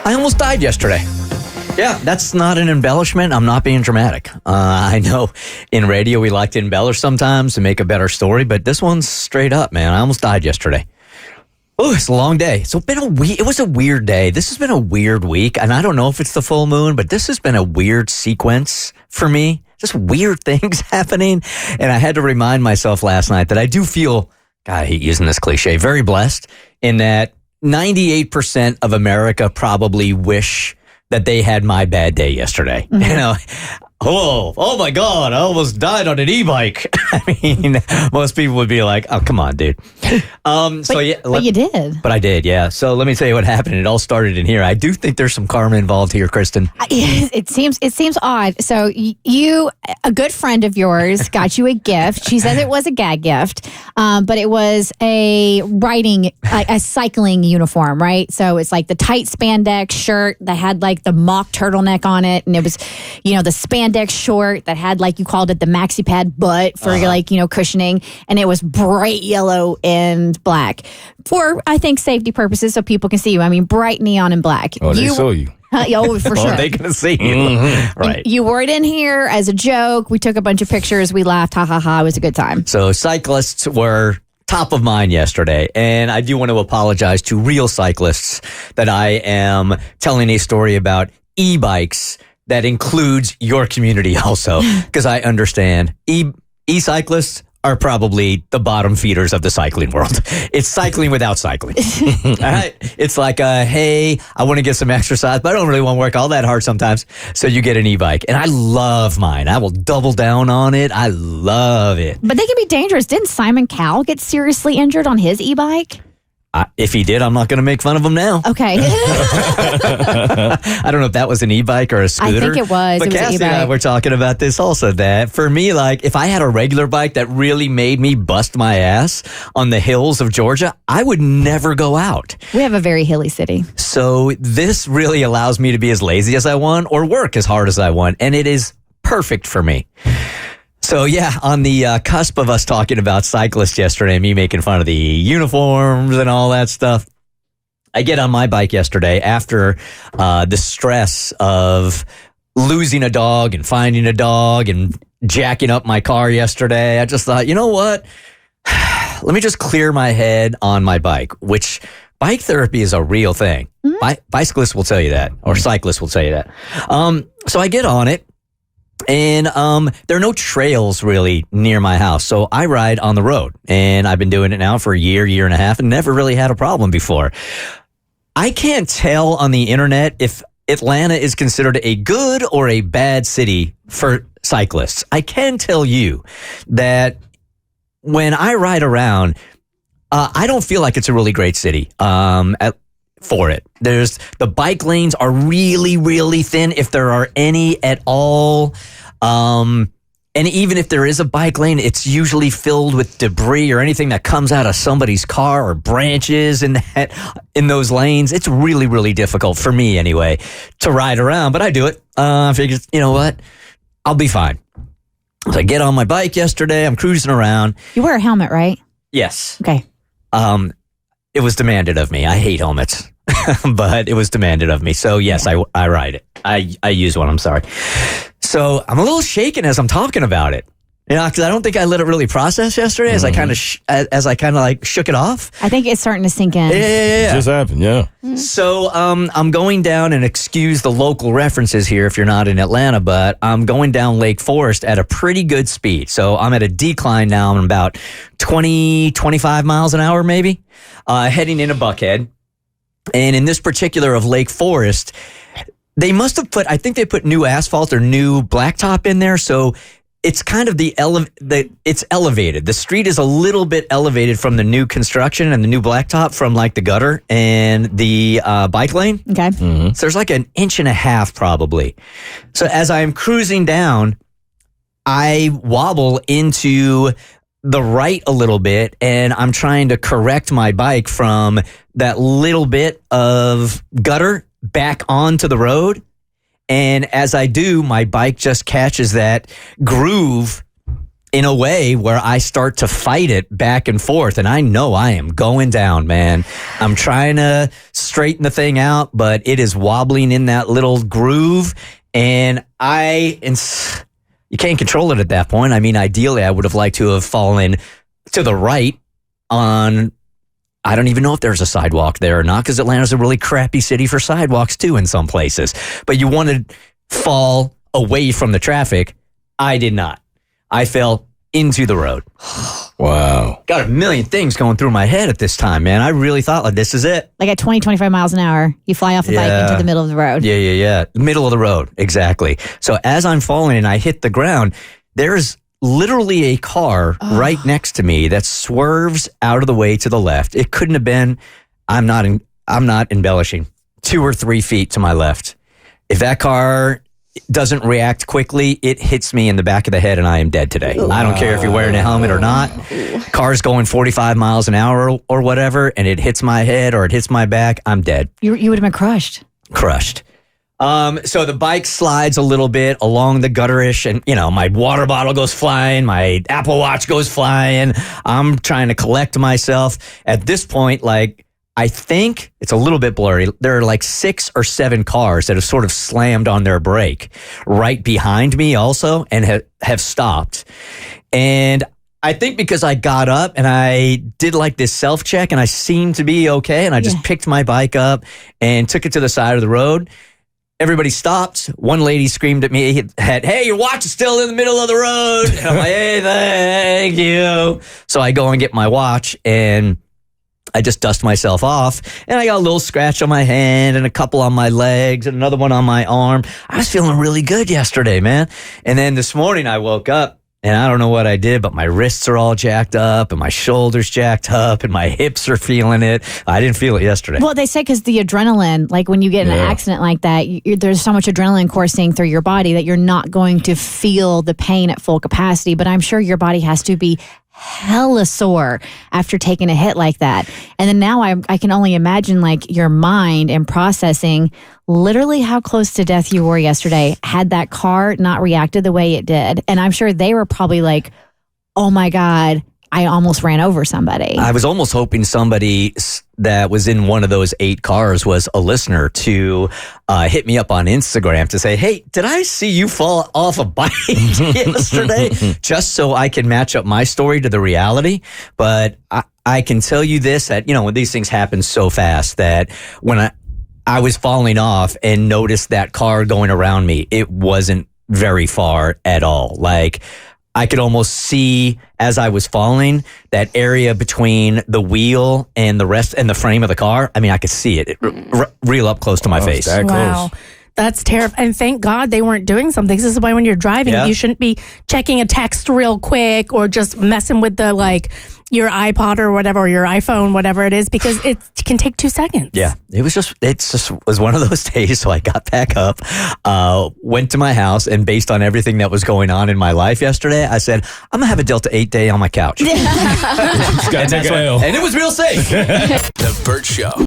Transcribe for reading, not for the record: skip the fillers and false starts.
I almost died yesterday. Yeah, that's not an embellishment. I'm not being dramatic. I know in radio we like to embellish sometimes to make a better story, but this one's straight up, man. I almost died yesterday. Oh, it's a long day. So it was a weird day. This has been a weird week, and I don't know if it's the full moon, but this has been a weird sequence for me. Just weird things happening, and I had to remind myself last night that I do feel, God, I hate using this cliche, very blessed in that 98% of America probably wish that they had my bad day yesterday. Mm-hmm. You know, oh my God, I almost died on an e-bike. I mean, most people would be like, oh, come on, dude. But you did. But I did, yeah. So let me tell you what happened. It all started in here. I do think there's some karma involved here, Kristen. It seems odd. So you, a good friend of yours, got you a gift. She says it was a gag gift, but it was a cycling uniform, right? So it's like the tight spandex shirt that had like the mock turtleneck on it, and it was, the spandex short that had, like, you called it the maxi pad butt for cushioning, and it was bright yellow and black for, I think, safety purposes, so people can see you. I mean, bright neon and black. Oh, they saw you. For sure. They can see you. Mm-hmm. Right. You wore it in here as a joke. We took a bunch of pictures. We laughed. Ha, ha, ha. It was a good time. So cyclists were top of mind yesterday, and I do want to apologize to real cyclists that I am telling a story about e-bikes that includes your community also, because I understand e-cyclists are probably the bottom feeders of the cycling world. It's cycling without cycling. All right? It's like, hey, I want to get some exercise, but I don't really want to work all that hard sometimes. So you get an e-bike. And I love mine. I will double down on it. I love it. But they can be dangerous. Didn't Simon Cowell get seriously injured on his e-bike? If he did, I'm not going to make fun of him now. Okay. I don't know if that was an e-bike or a scooter. I think it was. But Cassie and I were talking about this also, that for me, like, if I had a regular bike that really made me bust my ass on the hills of Georgia, I would never go out. We have a very hilly city. So this really allows me to be as lazy as I want or work as hard as I want. And it is perfect for me. So, yeah, on the cusp of us talking about cyclists yesterday, me making fun of the uniforms and all that stuff, I get on my bike yesterday after the stress of losing a dog and finding a dog and jacking up my car yesterday. I just thought, you know what? Let me just clear my head on my bike, which bike therapy is a real thing. Mm-hmm. Bicyclists will tell you that, or cyclists will tell you that. So I get on it. And there are no trails really near my house, so I ride on the road. And I've been doing it now for a year and a half, and never really had a problem before. I can't tell on the internet if Atlanta is considered a good or a bad city for cyclists. I can tell you that when I ride around, I don't feel like it's a really great city. For it. The bike lanes are really, really thin, if there are any at all. And even if there is a bike lane, it's usually filled with debris or anything that comes out of somebody's car or branches in those lanes. It's really, really difficult for me anyway to ride around, but I do it. I figured, you know what? I'll be fine. So I get on my bike yesterday. I'm cruising around. You wear a helmet, right? Yes. Okay. It was demanded of me. I hate helmets, but it was demanded of me. So yes, I ride it. I use one. I'm sorry. So I'm a little shaken as I'm talking about it, because I don't think I let it really process yesterday as I kind of like shook it off. I think it's starting to sink in. Yeah. It just happened. Yeah. Mm-hmm. So I'm going down, and excuse the local references here if you're not in Atlanta, but I'm going down Lake Forest at a pretty good speed. So I'm at a decline now. I'm about 25 miles an hour, maybe, heading into Buckhead. And in this particular of Lake Forest, they must have I think they put new asphalt or new blacktop in there. So it's kind of it's elevated. The street is a little bit elevated from the new construction and the new blacktop from like the gutter and the bike lane. Okay. Mm-hmm. So there's like an inch and a half probably. So as I'm cruising down, I wobble into the right a little bit, and I'm trying to correct my bike from that little bit of gutter back onto the road. And as I do, my bike just catches that groove in a way where I start to fight it back and forth. And I know I am going down, man. I'm trying to straighten the thing out, but it is wobbling in that little groove. And you can't control it at that point. I mean, ideally, I would have liked to have fallen to the right on, I don't even know if there's a sidewalk there or not, because Atlanta's a really crappy city for sidewalks too in some places. But you want to fall away from the traffic. I did not. I fell into the road. Wow. Got a million things going through my head at this time, man. I really thought, like, this is it. Like at 20, 25 miles an hour, you fly off the bike into the middle of the road. Yeah. Middle of the road, exactly. So as I'm falling and I hit the ground, there's literally a car right next to me that swerves out of the way to the left. It couldn't have been, I'm not embellishing, 2 or 3 feet to my left. If that car doesn't react quickly, it hits me in the back of the head and I am dead today. Ooh. I don't care if you're wearing a helmet or not. Car's going 45 miles an hour or whatever, and it hits my head or it hits my back, I'm dead. You would have been crushed. Crushed. So the bike slides a little bit along the gutterish, and my water bottle goes flying, my Apple Watch goes flying. I'm trying to collect myself. At this point, I think it's a little bit blurry. There are 6 or 7 cars that have sort of slammed on their brake right behind me also and have stopped. And I think because I got up and I did this self-check and I seemed to be okay, and I just picked my bike up and took it to the side of the road. Everybody stopped. One lady screamed at me, "Hey, your watch is still in the middle of the road." And I'm like, "Hey, thank you." So I go and get my watch and I just dust myself off, and I got a little scratch on my hand and a couple on my legs and another one on my arm. I was feeling really good yesterday, man. And then this morning I woke up and I don't know what I did, but my wrists are all jacked up and my shoulders jacked up and my hips are feeling it. I didn't feel it yesterday. Well, they say because the adrenaline, when you get in an accident like that, there's so much adrenaline coursing through your body that you're not going to feel the pain at full capacity. But I'm sure your body has to be hella sore after taking a hit like that. And then now I can only imagine your mind and processing literally how close to death you were yesterday had that car not reacted the way it did. And I'm sure they were probably like, oh my God, I almost ran over somebody. I was almost hoping somebody that was in one of those 8 cars was a listener to hit me up on Instagram to say, "Hey, did I see you fall off a bike yesterday?" Just so I can match up my story to the reality. But I can tell you this, that, when these things happen so fast, that when I was falling off and noticed that car going around me, it wasn't very far at all. I could almost see as I was falling that area between the wheel and the rest and the frame of the car. I mean, I could see it real up close to my face. That wow. close. That's terrible. And thank God they weren't doing something. This is why when you're driving, you shouldn't be checking a text real quick or just messing with the your iPod or whatever, or your iPhone, whatever it is, because it can take 2 seconds. Yeah, it just was one of those days. So I got back up, went to my house, and based on everything that was going on in my life yesterday, I said, I'm gonna have a Delta 8 day on my couch. And and it was real safe. The Bert Show.